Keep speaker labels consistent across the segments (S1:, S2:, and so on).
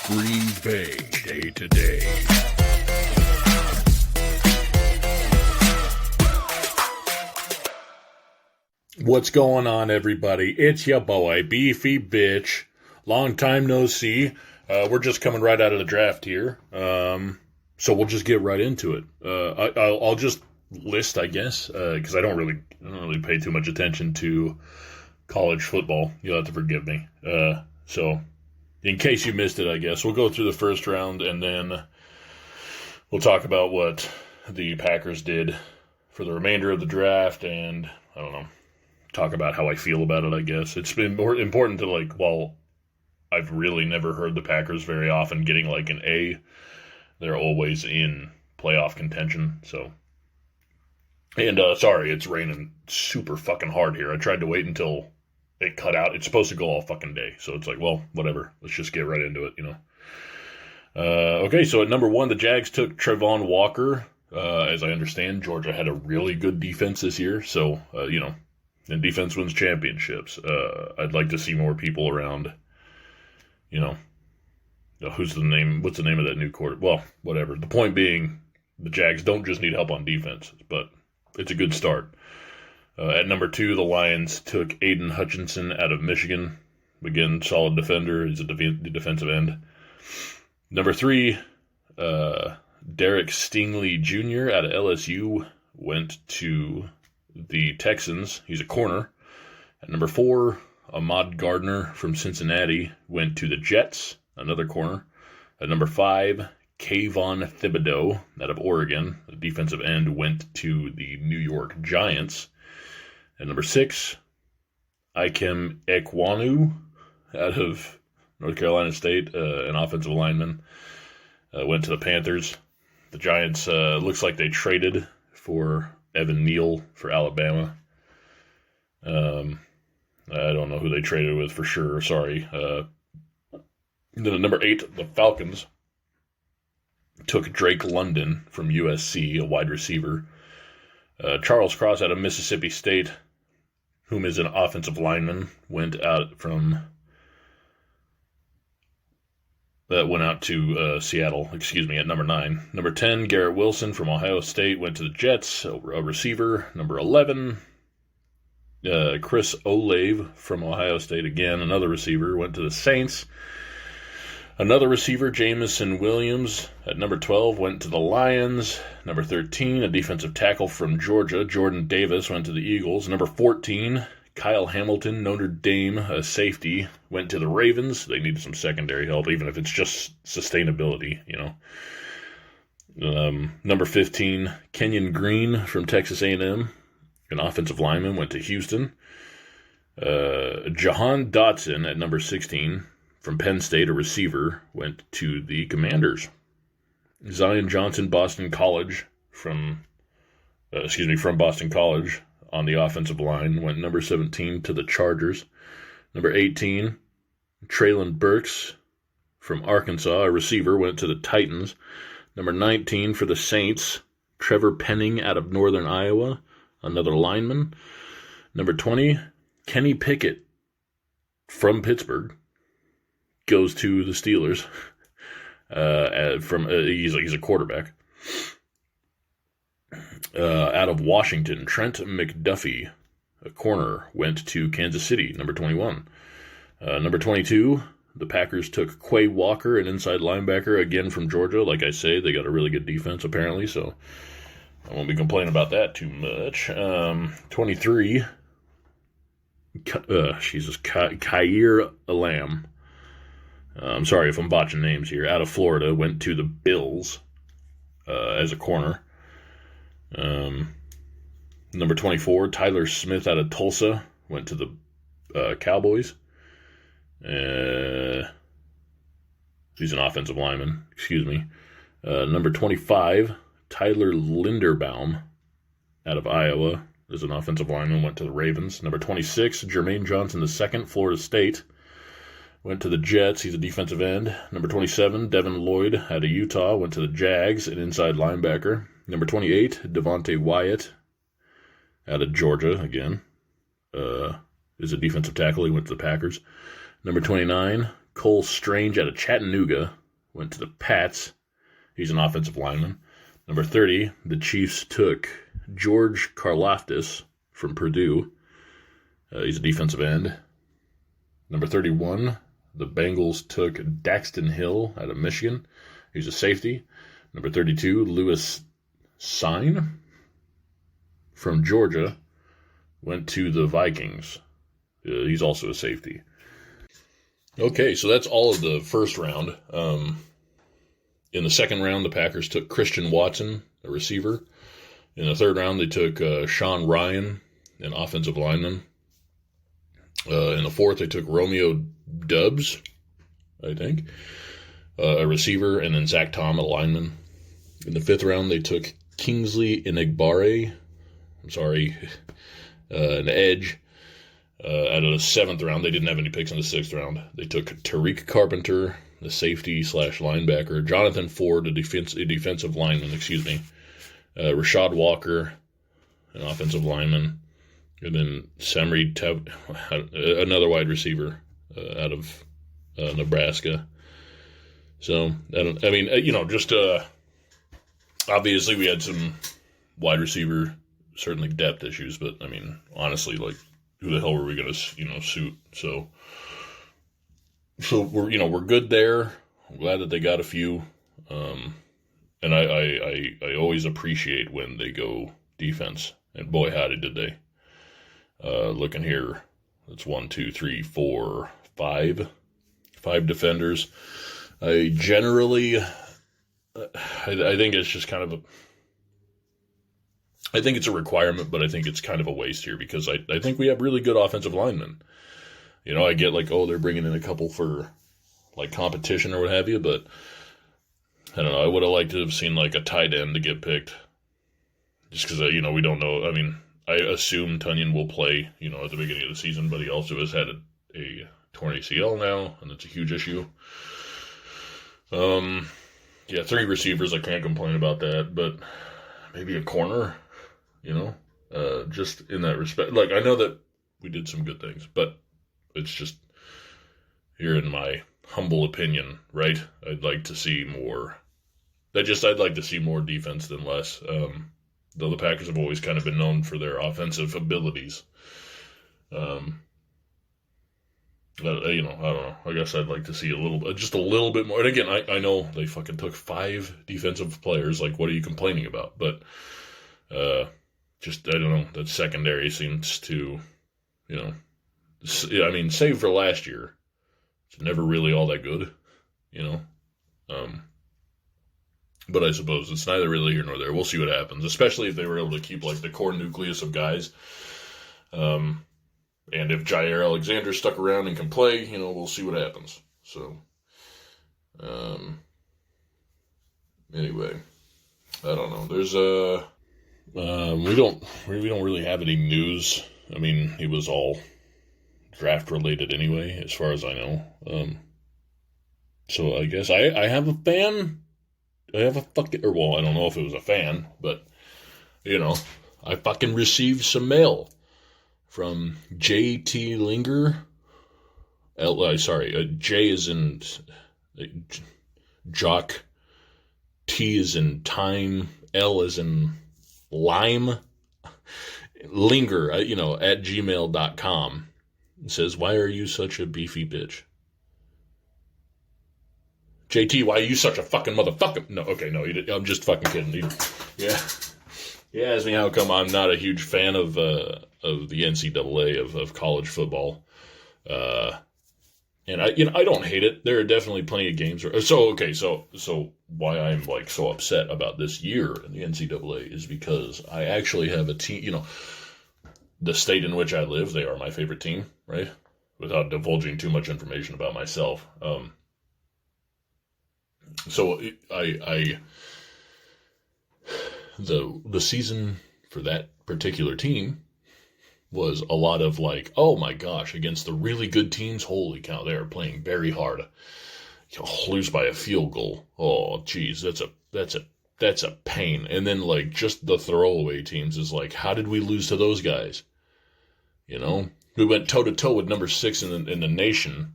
S1: Green Bay Day to Day. What's going on, everybody? It's your boy, Beefy Bitch. Long time no see. We're just coming right out of the draft here. So we'll just get right into it. I'll just list, I guess, because I don't really pay too much attention to college football. You'll have to forgive me. So in case you missed it, I guess we'll go through the first round and then we'll talk about what the Packers did for the remainder of the draft, and I don't know, talk about how I feel about it. I guess it's been more important to while I've really never heard the Packers very often getting like an A, they're always in playoff contention. So, and sorry, it's raining super fucking hard here. I tried to wait until it cut out. It's supposed to go all fucking day, so it's like, well, whatever. Let's just get right into it, you know. Okay, so at number 1, the Jags took Trevon Walker. As I understand, Georgia had a really good defense this year, so and defense wins championships. I'd like to see more people around. What's the name of that new quarter? Well, whatever. The point being, the Jags don't just need help on defense, but it's a good start. At number 2, the Lions took Aiden Hutchinson out of Michigan. Again, solid defender. He's a defensive end. Number 3, Derek Stingley Jr. out of LSU went to the Texans. He's a corner. At number 4, Ahmad Gardner from Cincinnati went to the Jets, another corner. At number 5, Kayvon Thibodeau out of Oregon, a defensive end, went to the New York Giants. At number 6, Ikem Ekwonu out of North Carolina State, an offensive lineman, went to the Panthers. The Giants, looks like they traded for Evan Neal for Alabama. I don't know who they traded with for sure, sorry. Then at number 8, the Falcons took Drake London from USC, a wide receiver. Charles Cross out of Mississippi State, whom is an offensive lineman, went out to Seattle, at number 9. Number 10, Garrett Wilson from Ohio State went to the Jets, a receiver. Number 11, Chris Olave from Ohio State, again, another receiver, went to the Saints. Another receiver, Jamison Williams, at number 12, went to the Lions. Number 13, a defensive tackle from Georgia, Jordan Davis, went to the Eagles. Number 14, Kyle Hamilton, Notre Dame, a safety, went to the Ravens. They needed some secondary help, even if it's just sustainability, Number 15, Kenyon Green from Texas A&M, an offensive lineman, went to Houston. Jahan Dotson at number 16, from Penn State, a receiver, went to the Commanders. Zion Johnson, Boston College, from Boston College, on the offensive line, went number 17 to the Chargers. Number 18, Traylon Burks from Arkansas, a receiver, went to the Titans. Number 19 for the Saints, Trevor Penning out of Northern Iowa, another lineman. Number 20, Kenny Pickett from Pittsburgh, goes to the Steelers. He's a quarterback. Out of Washington, Trent McDuffie, a corner, went to Kansas City, number 21. Number 22, the Packers took Quay Walker, an inside linebacker, again from Georgia. Like I say, they got a really good defense, apparently, so I won't be complaining about that too much. 23, Khair Elam. I'm sorry if I'm botching names here. Out of Florida, went to the Bills as a corner. Number 24, Tyler Smith out of Tulsa, went to the Cowboys. He's an offensive lineman, Number 25, Tyler Linderbaum out of Iowa is an offensive lineman, went to the Ravens. Number 26, Jermaine Johnson II, Florida State, went to the Jets. He's a defensive end. Number 27, Devin Lloyd out of Utah, went to the Jags, an inside linebacker. Number 28, Devontae Wyatt out of Georgia, again, is a defensive tackle. He went to the Packers. Number 29, Cole Strange out of Chattanooga went to the Pats. He's an offensive lineman. Number 30, the Chiefs took George Karlaftis from Purdue. He's a defensive end. Number 31, the Bengals took Daxton Hill out of Michigan. He's a safety. Number 32, Lewis Sine from Georgia went to the Vikings. He's also a safety. Okay, so that's all of the first round. In the second round, the Packers took Christian Watson, a receiver. In the third round, they took Sean Ryan, an offensive lineman. In the fourth, they took Romeo Dubs, I think, a receiver, and then Zach Tom, a lineman. In the fifth round, they took Kingsley Enagbare, an edge. Out of the seventh round, they didn't have any picks in the sixth round. They took Tariq Carpenter, the safety/linebacker. Jonathan Ford, a defensive lineman, Rashad Walker, an offensive lineman. And then Samri another wide receiver out of Nebraska. So, obviously we had some wide receiver, certainly depth issues, but, honestly, who the hell were we going to, suit? So we're good there. I'm glad that they got a few. And I always appreciate when they go defense. And boy, howdy did they. Looking here, that's 1, 2, 3, 4, 5 defenders. I generally, I think it's just kind of I think it's a requirement, but I think it's kind of a waste here because I think we have really good offensive linemen. I get they're bringing in a couple for competition or what have you, but I don't know. I would have liked to have seen a tight end to get picked just because, we don't know. I assume Tunyon will play, at the beginning of the season, but he also has had a torn ACL now, and it's a huge issue. 3 receivers, I can't complain about that, but maybe a corner, just in that respect. I know that we did some good things, but it's just, here in my humble opinion, right? I'd like to see more. I'd like to see more defense than less. Though the Packers have always kind of been known for their offensive abilities. I don't know. I guess I'd like to see just a little bit more. And again, I know they fucking took 5 defensive players. What are you complaining about? But, I don't know. That secondary seems to, save for last year, it's never really all that good, But I suppose it's neither really here nor there. We'll see what happens, especially if they were able to keep the core nucleus of guys. And if Jair Alexander stuck around and can play, we'll see what happens. So, anyway, I don't know. There's we don't really have any news. It was all draft related anyway, as far as I know. So I guess I have a fan. I have a fucking, I don't know if it was a fan, but, I fucking received some mail from J.T. Linger. J is in Jock, T is in time, L is in lime, Linger, at gmail.com. It says, "Why are you such a beefy bitch?" JT, why are you such a fucking motherfucker? No, okay, no, I'm just fucking kidding. He asked me how come I'm not a huge fan of the NCAA of college football, and I don't hate it. There are definitely plenty of games. So why I'm so upset about this year in the NCAA is because I actually have a team. The state in which I live, they are my favorite team, right? Without divulging too much information about myself. So the season for that particular team was a lot of oh my gosh, against the really good teams, holy cow, they are playing very hard. Lose by a field goal. Oh geez, that's a pain. And then just the throwaway teams is how did we lose to those guys? We went toe to toe with number 6 in the nation.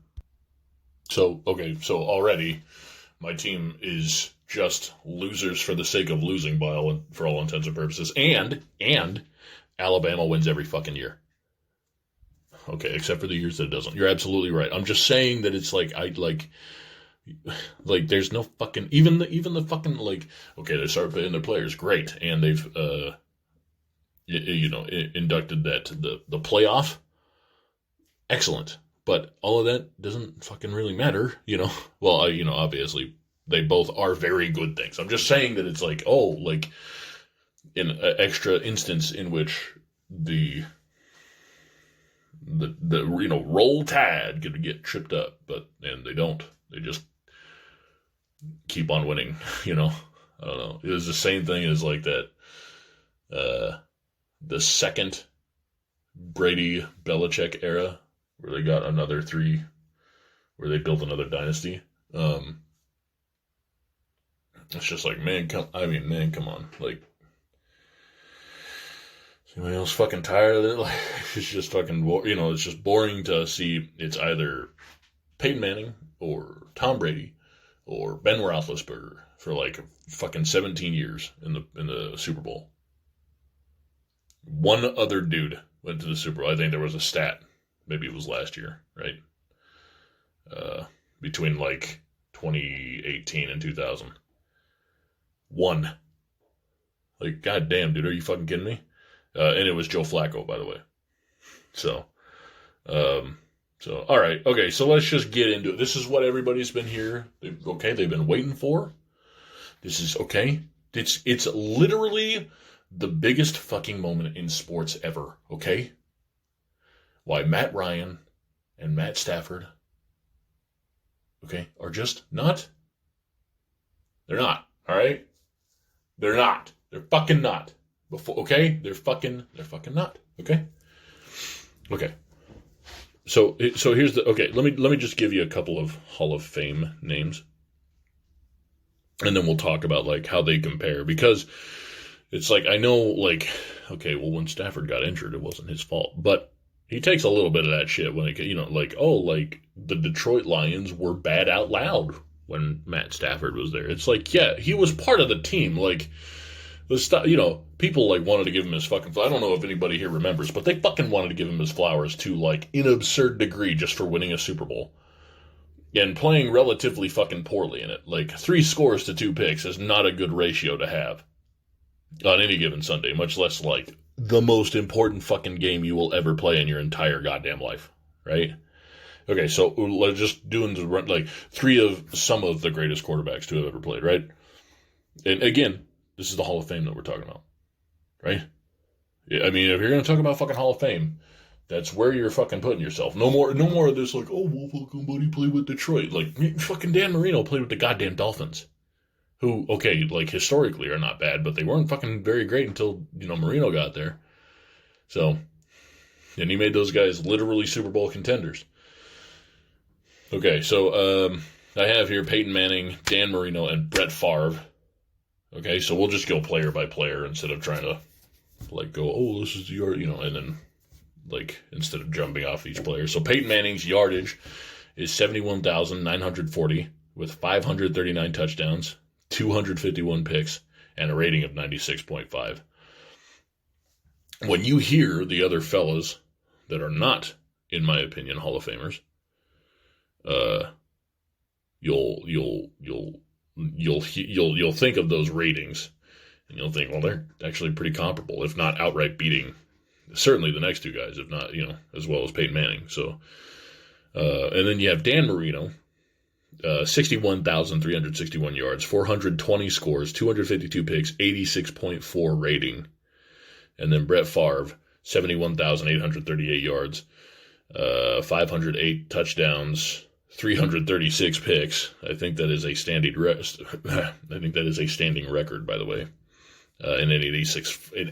S1: So already my team is just losers for the sake of losing for all intents and purposes. And Alabama wins every fucking year. Okay, except for the years that it doesn't. You're absolutely right. I'm just saying that it's like there's no fucking even the fucking okay, they start paying their players, great, and they've inducted that to the playoff, excellent. But all of that doesn't fucking really matter, Well, obviously they both are very good things. I'm just saying that it's in an extra instance in which the roll tide could get tripped up, and they don't. They just keep on winning, I don't know. It was the same thing as that the second Brady Belichick era where they got another 3, where they built another dynasty. It's just man, come on. Is anybody else fucking tired of it? It's just fucking, it's just boring to see. It's either Peyton Manning or Tom Brady or Ben Roethlisberger for fucking 17 years in the Super Bowl. One other dude went to the Super Bowl. I think there was a stat. Maybe it was last year, right? Between 2018 and 2000. One. Goddamn, dude, are you fucking kidding me? And it was Joe Flacco, by the way. So, all right. Okay, so let's just get into it. This is what everybody's been here. They've been waiting for. This is, okay. It's literally the biggest fucking moment in sports ever, okay? Why Matt Ryan and Matt Stafford, okay, are just not. They're not, all right? They're not. They're fucking not. Okay? They're fucking not, okay? Okay. So here's let me just give you a couple of Hall of Fame names. And then we'll talk about how they compare, because it's I know okay, well, when Stafford got injured, it wasn't his fault, but he takes a little bit of that shit when it, the Detroit Lions were bad out loud when Matt Stafford was there. It's yeah, he was part of the team. People wanted to give him his fucking flowers. I don't know if anybody here remembers, but they fucking wanted to give him his flowers to in an absurd degree just for winning a Super Bowl. And playing relatively fucking poorly in it. 3 scores to 2 picks is not a good ratio to have on any given Sunday, much less the most important fucking game you will ever play in your entire goddamn life, right? Okay, so let's just doing 3 of some of the greatest quarterbacks to have ever played, right? And again, this is the Hall of Fame that we're talking about, right? I mean, if you're going to talk about fucking Hall of Fame, that's where you're fucking putting yourself. No more of this oh, well, fucking buddy played with Detroit. Fucking Dan Marino played with the goddamn Dolphins. Who, okay, historically are not bad, but they weren't fucking very great until, Marino got there. So, and he made those guys literally Super Bowl contenders. Okay, so I have here Peyton Manning, Dan Marino, and Brett Favre. Okay, so we'll just go player by player instead of trying to, go, oh, this is your, and then, instead of jumping off each player. So Peyton Manning's yardage is 71,940 with 539 touchdowns, 251 picks, and a rating of 96.5. When you hear the other fellas that are not, in my opinion, Hall of Famers, you'll think of those ratings, and you'll think, well, they're actually pretty comparable, if not outright beating certainly the next 2 guys, if not, as well as Peyton Manning. So, and then you have Dan Marino. 61,361 yards, 420 scores, 252 picks, 86.4 rating. And then Brett Favre, 71,838 yards, 508 touchdowns, 336 picks. I think that is a standing record, by the way. And an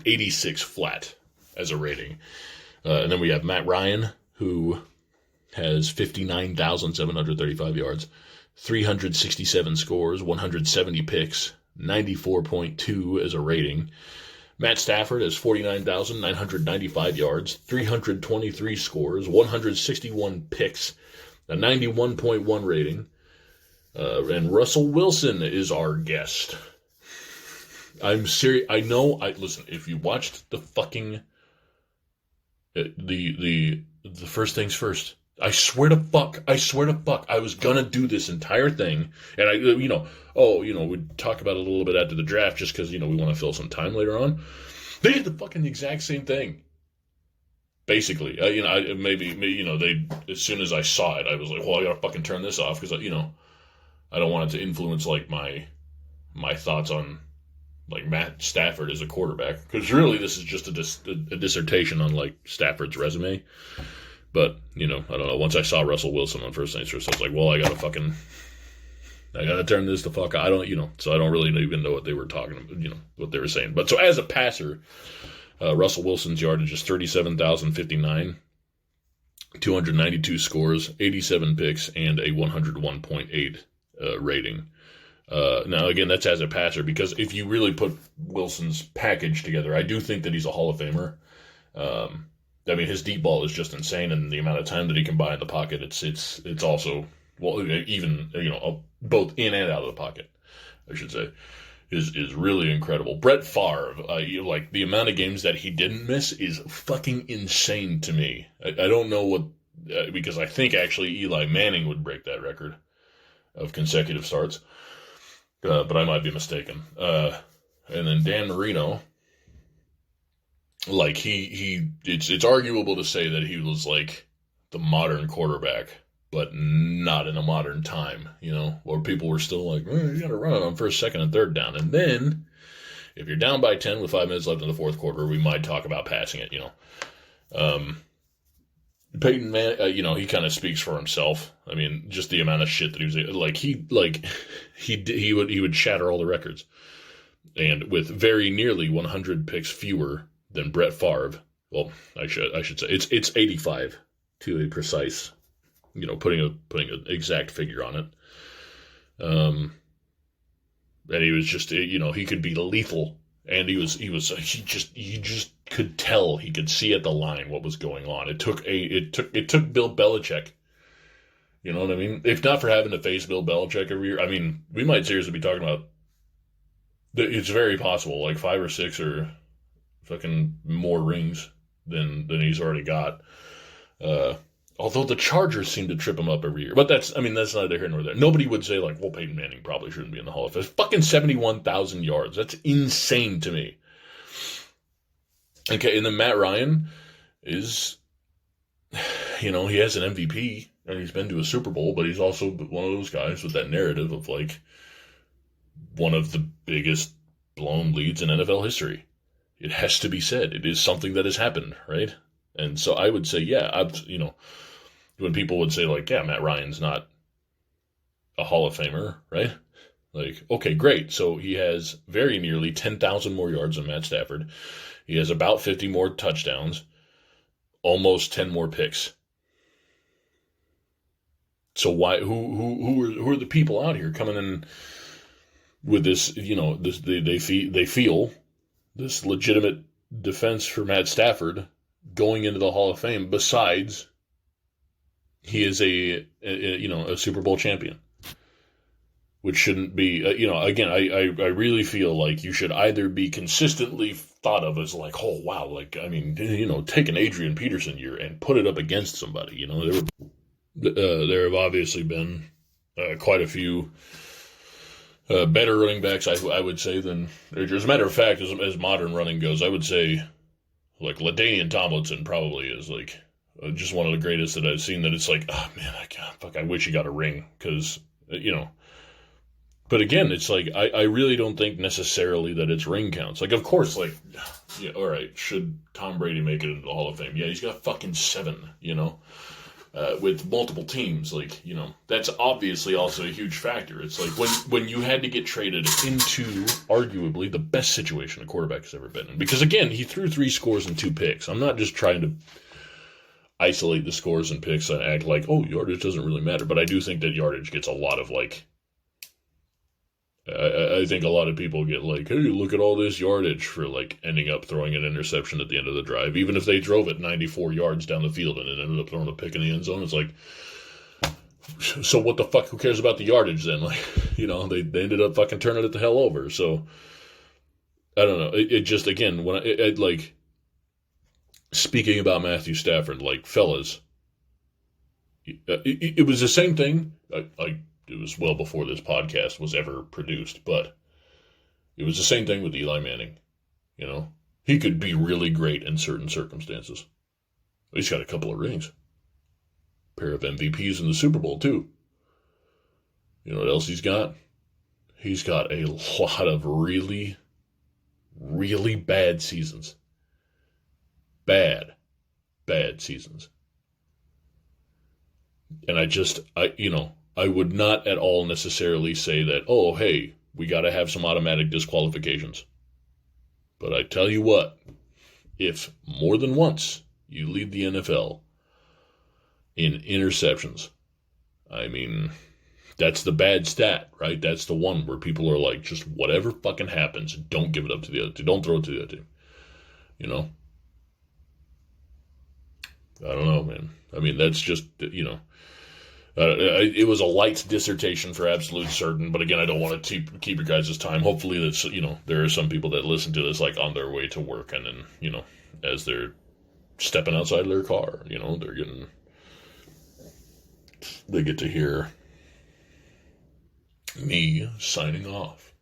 S1: 86 flat as a rating. And then we have Matt Ryan, who has 59,735 yards, 367 scores, 170 picks, 94.2 as a rating. Matt Stafford has 49,995 yards, 323 scores, 161 picks, a 91.1 rating. And Russell Wilson is our guest. I'm serious. I know. Listen. If you watched the fucking the first things first, I swear to fuck. I was gonna do this entire thing, and we'd talk about it a little bit after the draft, just because we want to fill some time later on. They did the fucking exact same thing. Basically, they, as soon as I saw it, I was like, well, I gotta fucking turn this off, because I don't want it to influence like my thoughts on like Matt Stafford as a quarterback, because really this is just a dissertation on like Stafford's resume. But I don't know. Once I saw Russell Wilson on First Things First, I was like, well, I gotta turn this the fuck. So I don't really even know what they were talking about, what they were saying. But so as a passer, Russell Wilson's yardage is 37,059, 292 scores, 87 picks, and a 101.8 rating. Now, again, that's as a passer, because if you really put Wilson's package together, I do think that he's a Hall of Famer. His deep ball is just insane, and the amount of time that he can buy in the pocket, it's also, well, even, both in and out of the pocket, I should say, is really incredible. Brett Favre, like the amount of games that he didn't miss is fucking insane to me. I don't know what, because I think actually Eli Manning would break that record of consecutive starts, but I might be mistaken. And then Dan Marino, like it's arguable to say that he was like the modern quarterback, but not in a modern time, where people were still like, you got to run it on first, second, and third down. And then, if you're down by 10 with 5 minutes left in the fourth quarter, we might talk about passing it, Peyton Manning, he kind of speaks for himself. I mean, just the amount of shit that he was like, he would shatter all the records, and with very nearly 100 picks fewer than Brett Favre. Well, I should say it's 85 to a precise. Putting an exact figure on it. And he was just, he could be lethal, and he just could tell, he could see at the line what was going on. It took Bill Belichick. You know what I mean? If not for having to face Bill Belichick every year, I mean, we might seriously be talking about. It's very possible, like 5 or 6 or fucking more rings than he's already got. Although the Chargers seem to trip him up every year. But that's neither here nor there. Nobody would say, like, well, Peyton Manning probably shouldn't be in the Hall of Fame. Fucking 71,000 yards. That's insane to me. Okay, and then Matt Ryan is, he has an MVP, and he's been to a Super Bowl, but he's also one of those guys with that narrative of, like, one of the biggest blown leads in NFL history. It has to be said. It is something that has happened, right? And so I would say, yeah, when people would say, like, yeah, Matt Ryan's not a Hall of Famer, right? Like, okay, great. So he has very nearly 10,000 more yards than Matt Stafford. He has about 50 more touchdowns, almost 10 more picks. So why? Who are the people out here coming in with this? They feel this legitimate defense for Matt Stafford going into the Hall of Fame. Besides, he is a Super Bowl champion, which shouldn't be. Again, I really feel like you should either be consistently thought of as like, oh wow, like, I mean, take an Adrian Peterson year and put it up against somebody. There have obviously been quite a few better running backs, I would say, than Adrian. As a matter of fact, as modern running goes, I would say, like, LaDainian Tomlinson probably is, like, just one of the greatest that I've seen, that it's like, oh, man, I wish he got a ring, because, But again, it's like, I really don't think necessarily that it's ring counts. Like, of course, like, yeah, all right, should Tom Brady make it into the Hall of Fame? Yeah, he's got fucking 7, with multiple teams. Like, that's obviously also a huge factor. It's like when you had to get traded into arguably the best situation a quarterback has ever been in. Because again, he threw 3 scores and 2 picks. I'm not just trying to isolate the scores and picks and act like, oh, yardage doesn't really matter. But I do think that yardage gets a lot of, like, I think a lot of people get like, hey, look at all this yardage for, like, ending up throwing an interception at the end of the drive. Even if they drove it 94 yards down the field and it ended up throwing a pick in the end zone, it's like, So what the fuck? Who cares about the yardage then? Like, they ended up fucking turning it the hell over. So I don't know. It just, again, when like, speaking about Matthew Stafford, like, fellas, it was the same thing. It was well before this podcast was ever produced, but it was the same thing with Eli Manning. He could be really great in certain circumstances. He's got a couple of rings, pair of MVPs in the Super Bowl too. You know what else he's got? He's got a lot of really, really bad seasons. Bad seasons. And I would not at all necessarily say that, oh, hey, we got to have some automatic disqualifications. But I tell you what, if more than once you lead the NFL in interceptions, I mean, that's the bad stat, right? That's the one where people are like, just whatever fucking happens, don't give it up to the other team. Don't throw it to the other team. I don't know, man. I mean, that's just, it was a light dissertation for absolute certain, but again, I don't want to keep your guys' time. Hopefully that's, there are some people that listen to this like on their way to work, and then, as they're stepping outside their car, they get to hear me signing off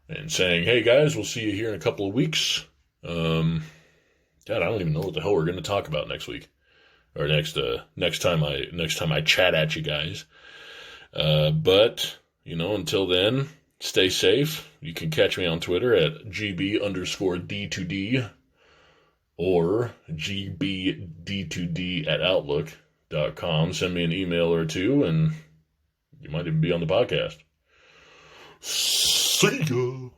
S1: and saying, hey guys, we'll see you here in a couple of weeks. God, I don't even know what the hell we're going to talk about next week, or next time I chat at you guys. But until then, stay safe. You can catch me on Twitter at GB_D2D or GB-D2D at Outlook.com. Send me an email or two, and you might even be on the podcast. See ya.